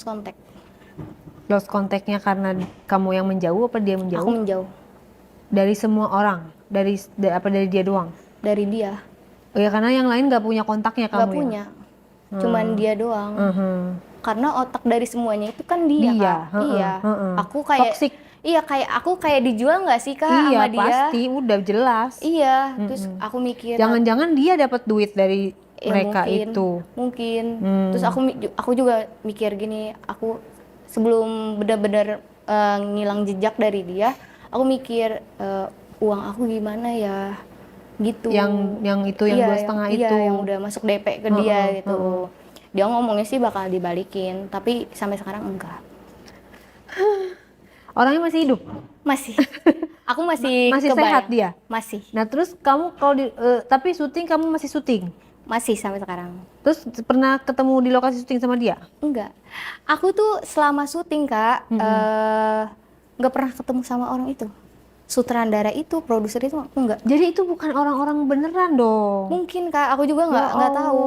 kontak. Lost kontaknya karena kamu yang menjauh apa dia menjauh? Aku menjauh. Dari semua orang? Dari dia doang? Dari dia. Oh ya, karena yang lain nggak punya kontaknya kamu Gak punya. ya? Cuman dia doang. Karena otak dari semuanya itu kan dia, Kak. Iya. Aku kayak toxic. Iya, aku kayak dijual nggak sih, Kak, Iya, sama dia? pasti udah jelas. Iya, terus aku mikir Jangan-jangan dia dapat duit dari ya mereka mungkin, itu. mungkin. Terus aku juga mikir gini, aku sebelum benar-benar ngilang jejak dari dia, aku mikir uang aku gimana ya, gitu. Yang itu yang Iya, 2,5 iya, itu. yang udah masuk DP ke dia gitu. Dia ngomongnya sih bakal dibalikin, tapi sampai sekarang enggak. Orangnya masih hidup? Masih. Aku masih Masih sehat dia? Masih. Nah terus kamu kalau tapi syuting kamu masih syuting? Masih sampai sekarang. Terus pernah ketemu di lokasi syuting sama dia? Enggak. Aku tuh selama syuting, Kak, nggak pernah ketemu sama orang itu. Sutradara itu, produser itu aku enggak. Jadi itu bukan orang-orang beneran dong? Mungkin, Kak, aku juga nggak tahu.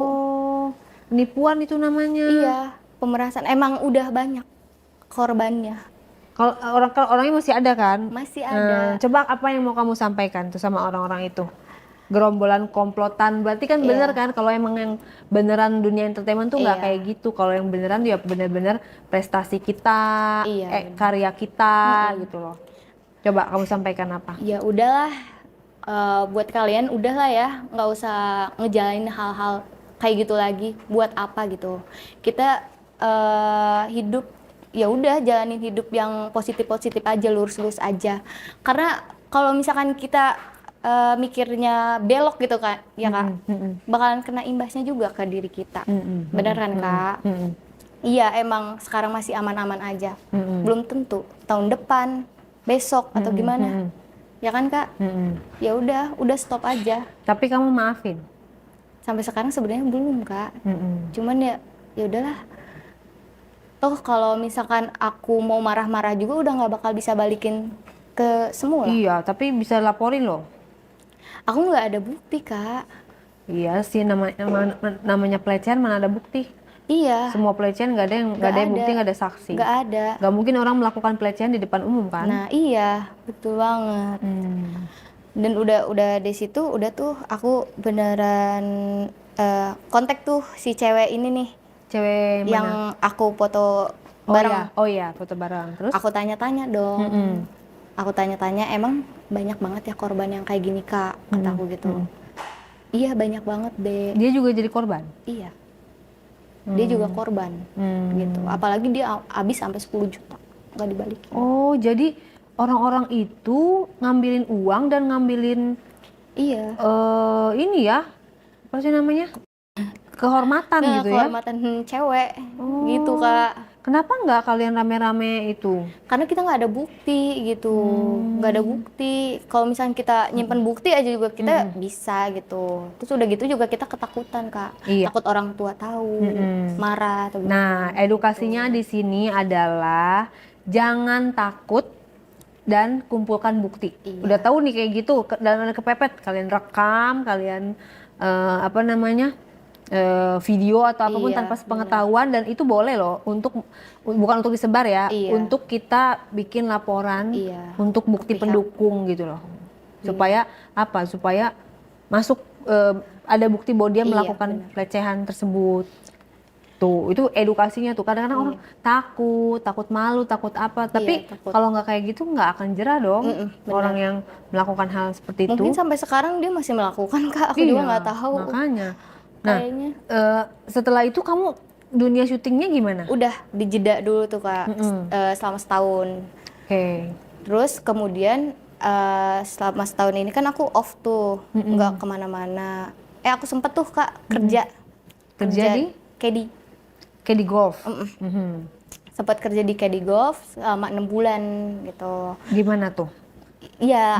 Nipuan itu namanya. Iya, pemerasan. Emang udah banyak korbannya. Kalau orangnya masih ada kan? Masih ada. Coba apa yang mau kamu sampaikan tuh sama orang-orang itu? Gerombolan komplotan, berarti kan bener kan? Kalau emang yang beneran dunia entertainment tuh nggak kayak gitu. Kalau yang beneran ya bener-bener prestasi kita, karya kita gitu loh. Coba kamu sampaikan apa? Ya udahlah, buat kalian udahlah ya, nggak usah ngejalanin hal-hal kayak gitu lagi. Buat apa gitu? Kita hidup, ya udah jalanin hidup yang positif-positif aja, lurus-lurus aja. Karena kalau misalkan kita mikirnya belok gitu kan, ya Kak, bakalan kena imbasnya juga ke diri kita. Bener kan, Kak? Iya, emang sekarang masih aman-aman aja. Belum tentu tahun depan, besok atau gimana. Ya kan, Kak? Ya udah stop aja. Tapi kamu maafin? Sampai sekarang sebenarnya belum, Kak. Cuman ya udahlah. Toh kalau misalkan aku mau marah-marah juga udah nggak bakal bisa balikin ke semula. Iya, tapi bisa laporin loh. Aku nggak ada bukti, Kak. Iya sih, namanya pelecehan mana ada bukti. Iya. Semua pelecehan nggak ada bukti, nggak ada saksi. Nggak ada. Nggak mungkin orang melakukan pelecehan di depan umum kan? Nah iya, betul banget. Dan udah di situ udah tuh aku beneran kontak tuh si cewek ini nih. Cewek yang mana? aku foto bareng. Oh iya, foto bareng. Terus? Aku tanya-tanya dong. Aku tanya-tanya, emang banyak banget ya korban yang kayak gini, Kak, kataku gitu. Iya, banyak banget deh. Dia juga jadi korban? Iya. Dia juga korban gitu. Apalagi dia habis sampai 10 juta nggak dibalikin. Oh, jadi orang-orang itu ngambilin uang dan ngambilin ini ya, apa sih namanya? Kehormatan gitu ya? Kehormatan cewek gitu, Kak. Kenapa nggak kalian rame-rame itu? Karena kita nggak ada bukti gitu, nggak ada bukti. Kalau misalnya kita nyimpen bukti aja juga kita bisa gitu. Terus udah gitu juga kita ketakutan, Kak. Iya. Takut orang tua tahu, marah atau Nah, edukasinya di sini adalah jangan takut dan kumpulkan bukti. Udah tahu nih kayak gitu dan ada kepepet, kalian rekam, kalian video atau apapun tanpa sepengetahuan, dan itu boleh loh, bukan untuk disebar ya, untuk kita bikin laporan untuk bukti pendukung gitu loh, supaya apa? Supaya masuk ada bukti bahwa dia melakukan pelecehan tersebut. Tuh, itu edukasinya tuh. Kadang-kadang orang takut malu, takut apa, tapi kalau nggak kayak gitu nggak akan jerah dong orang yang melakukan hal seperti itu. Mungkin sampai sekarang dia masih melakukan, Kak. Aku juga nggak tahu. Makanya. Nah, setelah itu kamu dunia syutingnya gimana? Udah dijeda dulu tuh, Kak, selama setahun. Terus kemudian selama setahun ini kan aku off tuh, nggak kemana-mana. Aku sempet tuh, Kak, kerja di Caddy Golf. Sempat kerja di Caddy Golf selama 6 bulan gitu. Gimana tuh? Iya,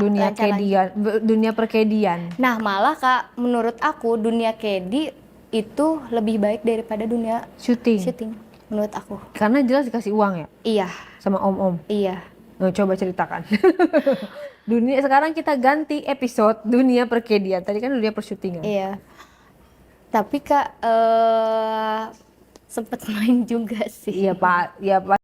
dunia perkedian. Nah, malah Kak, menurut aku dunia kedi itu lebih baik daripada dunia syuting menurut aku. Karena jelas dikasih uang ya? Iya. Sama om-om? Iya. Coba ceritakan. Sekarang kita ganti episode dunia perkedian. Tadi kan dunia persyutingan. Iya. Tapi Kak, sempet main juga sih. Iya Pak, ya Pak.